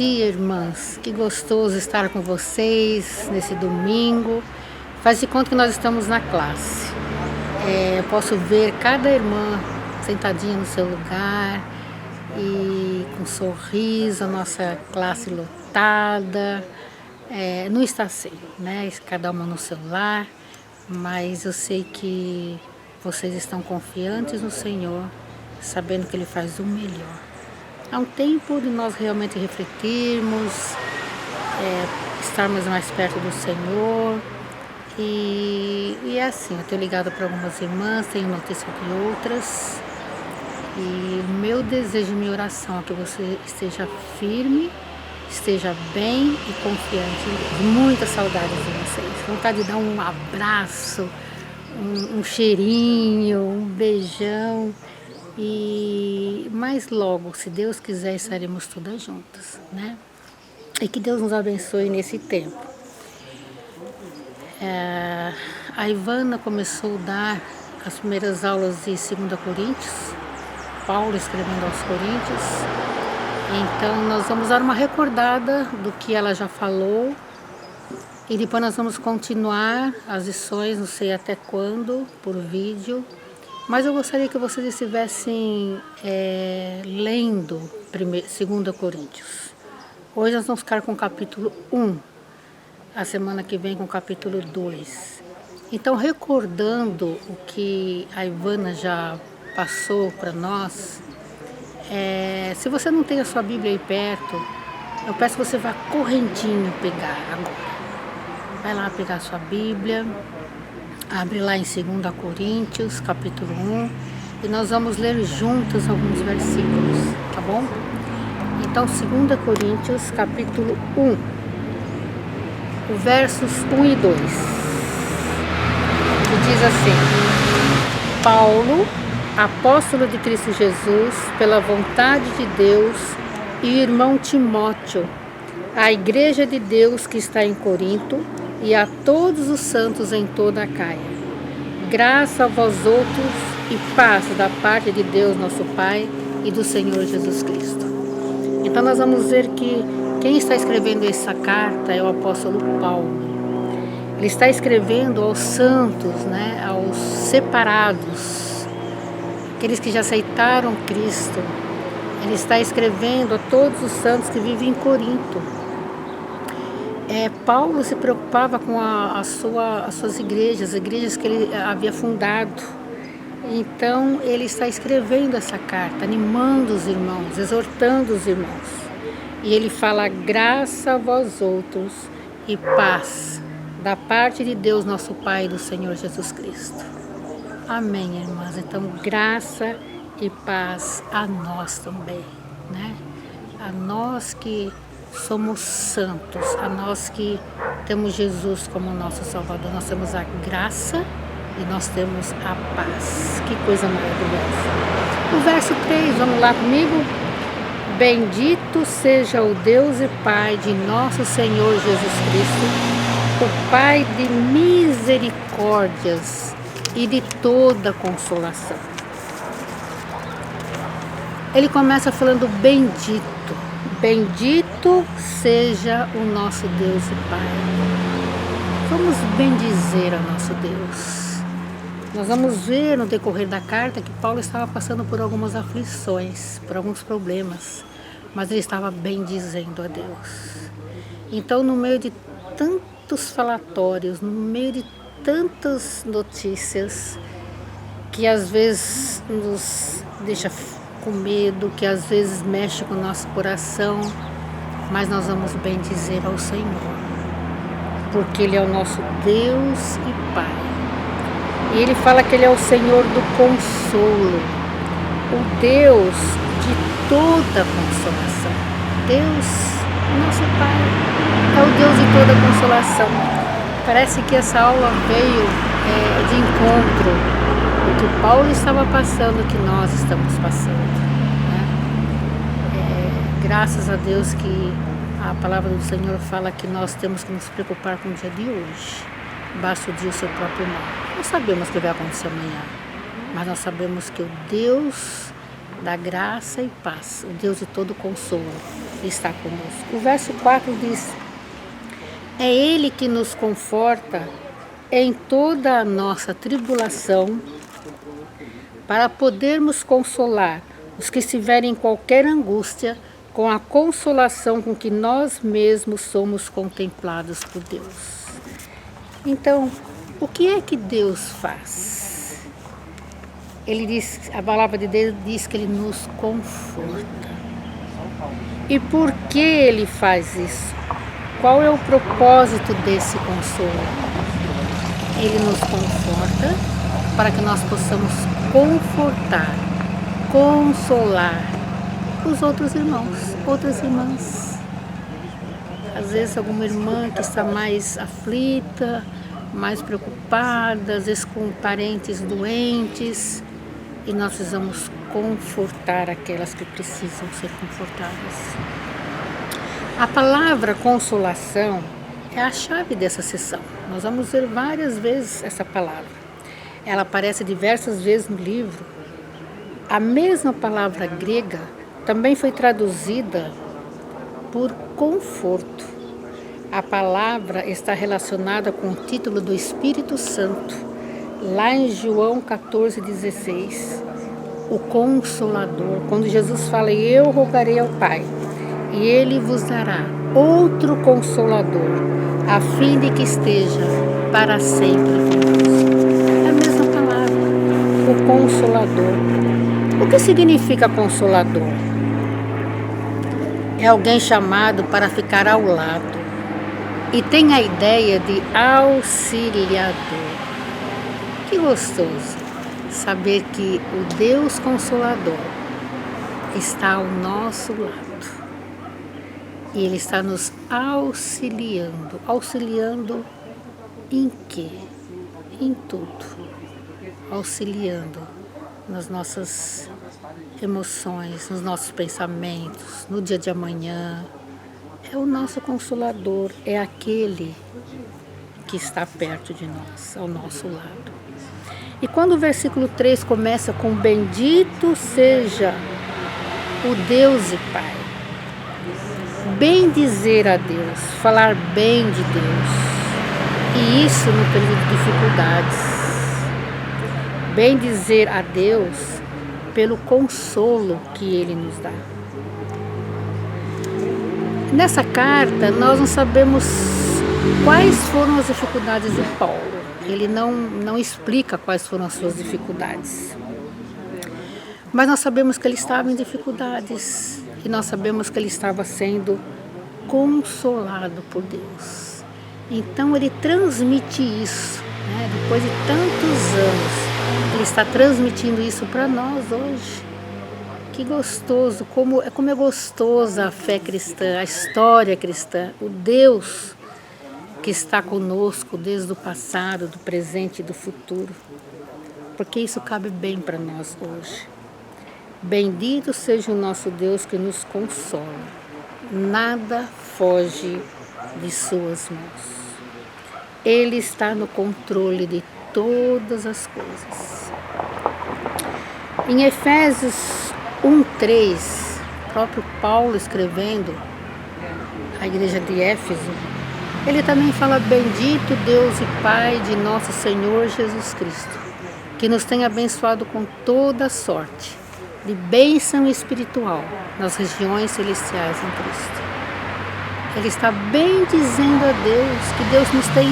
dia, irmãs. Que gostoso estar com vocês nesse domingo. Faz de conta que nós estamos na classe. Eu posso ver cada irmã sentadinha no seu lugar e com um sorriso, a nossa classe lotada. Não está assim, né? Cada uma no celular, mas eu sei que vocês estão confiantes no Senhor, sabendo que Ele faz o melhor. É um tempo de nós realmente refletirmos, estarmos mais perto do Senhor. E é assim, eu tenho ligado para algumas irmãs, tenho notícia de outras. E o meu desejo, minha oração é que você esteja firme, esteja bem e confiante. Muita saudade de vocês. Vontade de dar um abraço, um cheirinho, um beijão. E mais logo, se Deus quiser, estaremos todas juntas, né? E que Deus nos abençoe nesse tempo. A Ivana começou a dar as primeiras aulas de 2 Coríntios, Paulo escrevendo aos Coríntios. Então nós vamos dar uma recordada do que ela já falou e depois nós vamos continuar as lições, não sei até quando, por vídeo. Mas eu gostaria que vocês estivessem lendo 2 Coríntios. Hoje nós vamos ficar com o capítulo 1, a semana que vem com o capítulo 2. Então, recordando o que a Ivana já passou para nós, se você não tem a sua Bíblia aí perto, eu peço que você vá correndinho pegar agora. Vai lá pegar a sua Bíblia. Abre lá em 2 Coríntios, capítulo 1, e nós vamos ler juntos alguns versículos, tá bom? Então, 2 Coríntios, capítulo 1, os versos 1 e 2, que diz assim: Paulo, apóstolo de Cristo Jesus, pela vontade de Deus, e o irmão Timóteo, à igreja de Deus que está em Corinto, e a todos os santos em toda a Caia. Graça a vós outros e paz da parte de Deus nosso Pai e do Senhor Jesus Cristo. Então nós vamos ver que quem está escrevendo essa carta é o apóstolo Paulo. Ele está escrevendo aos santos, né, aos separados, aqueles que já aceitaram Cristo. Ele está escrevendo a todos os santos que vivem em Corinto. Paulo se preocupava com as suas igrejas, as igrejas que ele havia fundado. Então ele está escrevendo essa carta, animando os irmãos, exortando os irmãos. E ele fala: graça a vós outros e paz da parte de Deus nosso Pai e do Senhor Jesus Cristo. Amém, irmãs. Então graça e paz a nós também, né? A nós que somos santos, a nós que temos Jesus como nosso Salvador. Nós temos a graça e nós temos a paz. Que coisa maravilhosa. O verso 3, vamos lá comigo? Bendito seja o Deus e Pai de nosso Senhor Jesus Cristo, o Pai de misericórdias e de toda consolação. Ele começa falando bendito. Bendito seja o nosso Deus e Pai. Vamos bendizer ao nosso Deus. Nós vamos ver no decorrer da carta que Paulo estava passando por algumas aflições, por alguns problemas, mas ele estava bendizendo a Deus. Então, no meio de tantos falatórios, no meio de tantas notícias que às vezes nos deixa com medo, que às vezes mexe com o nosso coração, mas nós vamos bem dizer ao Senhor, porque Ele é o nosso Deus e Pai. E Ele fala que Ele é o Senhor do consolo, o Deus de toda consolação. Deus, nosso Pai, é o Deus de toda consolação. Parece que essa aula veio de encontro o que Paulo estava passando, que nós estamos passando, né? Graças a Deus que a palavra do Senhor fala que nós temos que nos preocupar com o dia de hoje. Basta o dia o seu próprio mal. Não sabemos o que vai acontecer amanhã, mas nós sabemos que o Deus da graça e paz, o Deus de todo consolo, está conosco. O verso 4 diz: é Ele que nos conforta em toda a nossa tribulação, para podermos consolar os que estiverem em qualquer angústia, com a consolação com que nós mesmos somos contemplados por Deus. Então, o que é que Deus faz? Ele diz, a palavra de Deus diz que Ele nos conforta. E por que Ele faz isso? Qual é o propósito desse consolo? Ele nos conforta para que nós possamos confortar, consolar os outros irmãos, outras irmãs. Às vezes alguma irmã que está mais aflita, mais preocupada, às vezes com parentes doentes, e nós precisamos confortar aquelas que precisam ser confortadas. A palavra consolação é a chave dessa sessão. Nós vamos ver várias vezes essa palavra. Ela aparece diversas vezes no livro. A mesma palavra grega também foi traduzida por conforto. A palavra está relacionada com o título do Espírito Santo, lá em João 14,16, o Consolador. Quando Jesus fala: eu rogarei ao Pai, e Ele vos dará outro Consolador, a fim de que esteja para sempre convosco. É a mesma palavra, o Consolador. O que significa Consolador? É alguém chamado para ficar ao lado e tem a ideia de auxiliador. Que gostoso saber que o Deus Consolador está ao nosso lado. E Ele está nos auxiliando. Auxiliando em quê? Em tudo. Auxiliando nas nossas emoções, nos nossos pensamentos, no dia de amanhã. É o nosso Consolador, é aquele que está perto de nós, ao nosso lado. E quando o versículo 3 começa com: bendito seja o Deus e Pai. Bem dizer a Deus, falar bem de Deus. E isso no período de dificuldades. Bem dizer a Deus pelo consolo que Ele nos dá. Nessa carta, nós não sabemos quais foram as dificuldades de Paulo. Ele não explica quais foram as suas dificuldades. Mas nós sabemos que ele estava em dificuldades. E nós sabemos que ele estava sendo consolado por Deus. Então ele transmite isso, né? Depois de tantos anos, ele está transmitindo isso para nós hoje. Que gostoso, como é gostosa a fé cristã, a história cristã, o Deus que está conosco desde o passado, do presente e do futuro. Porque isso cabe bem para nós hoje. Bendito seja o nosso Deus que nos consola. Nada foge de suas mãos. Ele está no controle de todas as coisas. Em Efésios 1:3, o próprio Paulo escrevendo à igreja de Éfeso, ele também fala: bendito Deus e Pai de nosso Senhor Jesus Cristo, que nos tem abençoado com toda sorte de bênção espiritual nas regiões celestiais em Cristo. Ele está bem dizendo a Deus que Deus nos tem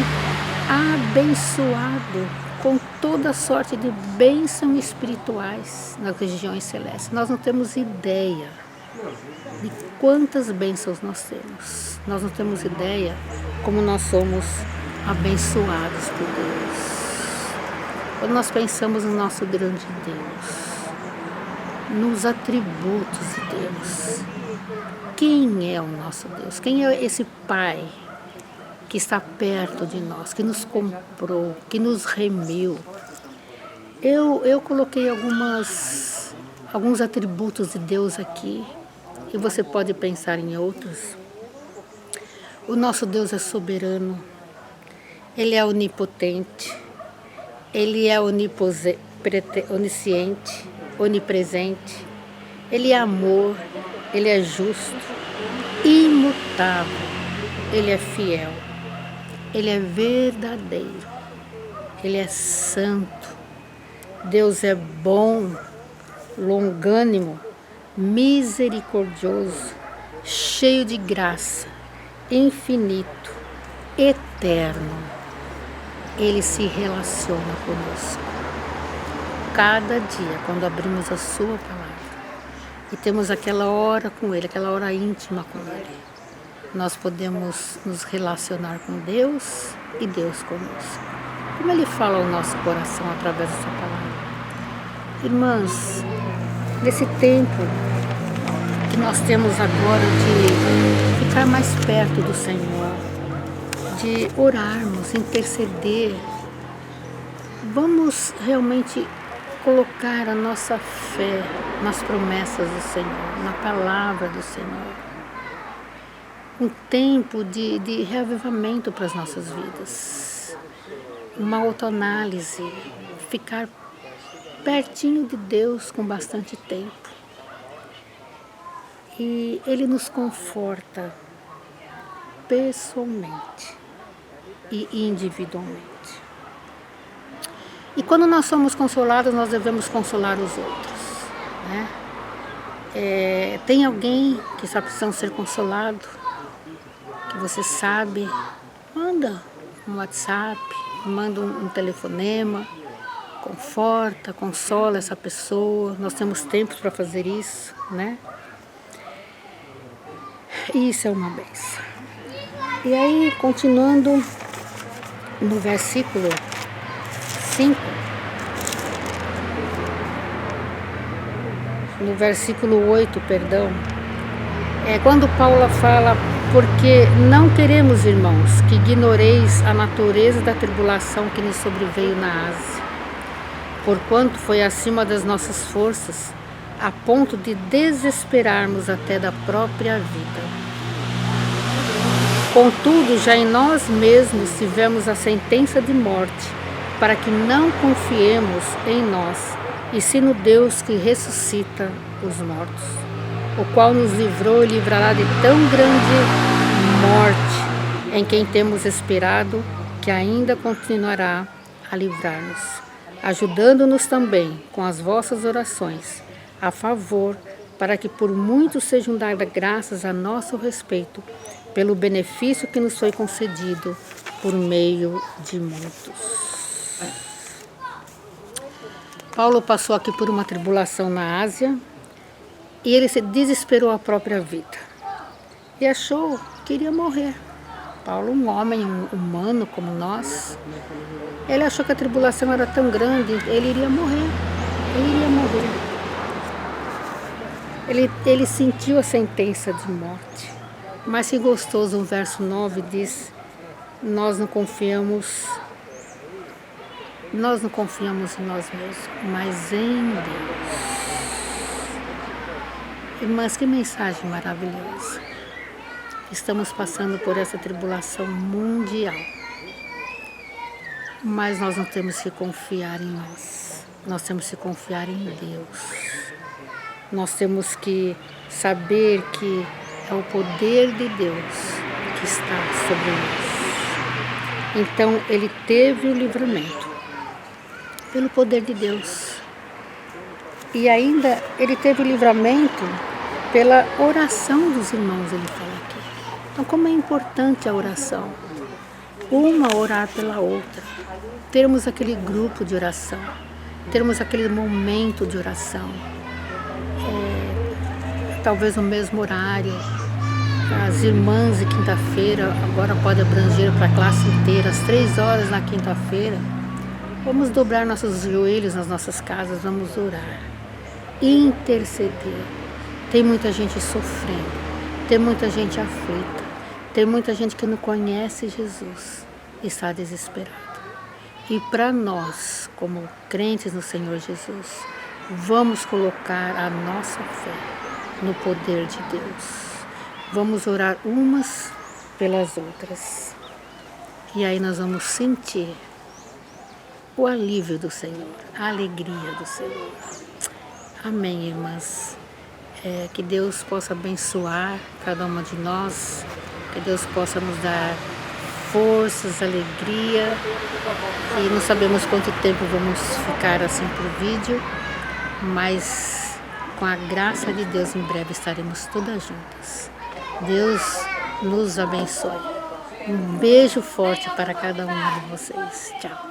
abençoado com toda sorte de bênçãos espirituais nas regiões celestes. Nós não temos ideia de quantas bênçãos nós temos. Nós não temos ideia como nós somos abençoados por Deus. Quando nós pensamos no nosso grande Deus, nos atributos de Deus, quem é o nosso Deus? Quem é esse Pai que está perto de nós, que nos comprou, que nos remiu? Eu coloquei alguns atributos de Deus aqui, e você pode pensar em outros. O nosso Deus é soberano, Ele é onipotente, Ele é onisciente, onipresente, Ele é amor, Ele é justo, imutável, Ele é fiel, Ele é verdadeiro, Ele é santo. Deus é bom, longânimo, misericordioso, cheio de graça, infinito, eterno. Ele se relaciona conosco cada dia quando abrimos a sua palavra e temos aquela hora com Ele, aquela hora íntima com Ele. Nós podemos nos relacionar com Deus e Deus conosco. Como Ele fala ao nosso coração através da sua palavra. Irmãs, nesse tempo que nós temos agora de ficar mais perto do Senhor, de orarmos, interceder, vamos realmente colocar a nossa fé nas promessas do Senhor, na palavra do Senhor. Um tempo de reavivamento para as nossas vidas, uma autoanálise, ficar pertinho de Deus com bastante tempo. E Ele nos conforta pessoalmente e individualmente. E quando nós somos consolados, nós devemos consolar os outros, né? Tem alguém que está precisando ser consolado, que você sabe, manda um WhatsApp, manda um telefonema, conforta, consola essa pessoa. Nós temos tempo para fazer isso, né? Isso é uma bênção. E aí, continuando no versículo 5, no versículo 8, perdão, quando Paulo fala: porque não queremos, irmãos, que ignoreis a natureza da tribulação que nos sobreveio na Ásia, porquanto foi acima das nossas forças, a ponto de desesperarmos até da própria vida. Contudo, já em nós mesmos tivemos a sentença de morte, para que não confiemos em nós, e sim no Deus que ressuscita os mortos, o qual nos livrou e livrará de tão grande morte, em quem temos esperado que ainda continuará a livrar-nos, ajudando-nos também com as vossas orações a favor, para que por muitos sejam dadas graças a nosso respeito, pelo benefício que nos foi concedido por meio de muitos. Paulo passou aqui por uma tribulação na Ásia e ele se desesperou a própria vida e achou que iria morrer. Paulo, um homem humano como nós, ele achou que a tribulação era tão grande, ele iria morrer. Ele sentiu a sentença de morte. Mas que gostoso, o verso 9 diz: nós não confiamos em nós mesmos, mas em Deus. Irmãs, que mensagem maravilhosa. Estamos passando por essa tribulação mundial, mas nós não temos que confiar em nós temos que confiar em Deus. Nós temos que saber que é o poder de Deus que está sobre nós. Então, ele teve o livramento pelo poder de Deus. E ainda ele teve o livramento pela oração dos irmãos, ele fala aqui. Então, como é importante a oração. Uma orar pela outra. Termos aquele grupo de oração. Termos aquele momento de oração. Talvez no mesmo horário. As irmãs de quinta-feira agora podem abranger para a classe inteira, às 3 horas na quinta-feira. Vamos dobrar nossos joelhos nas nossas casas, vamos orar, interceder. Tem muita gente sofrendo, tem muita gente aflita, tem muita gente que não conhece Jesus e está desesperada. E para nós, como crentes no Senhor Jesus, vamos colocar a nossa fé no poder de Deus. Vamos orar umas pelas outras. E aí nós vamos sentir o alívio do Senhor, a alegria do Senhor. Amém, irmãs? Que Deus possa abençoar cada uma de nós, que Deus possa nos dar forças, alegria, e não sabemos quanto tempo vamos ficar assim por vídeo, mas com a graça de Deus em breve estaremos todas juntas. Deus nos abençoe. Um beijo forte para cada uma de vocês. Tchau.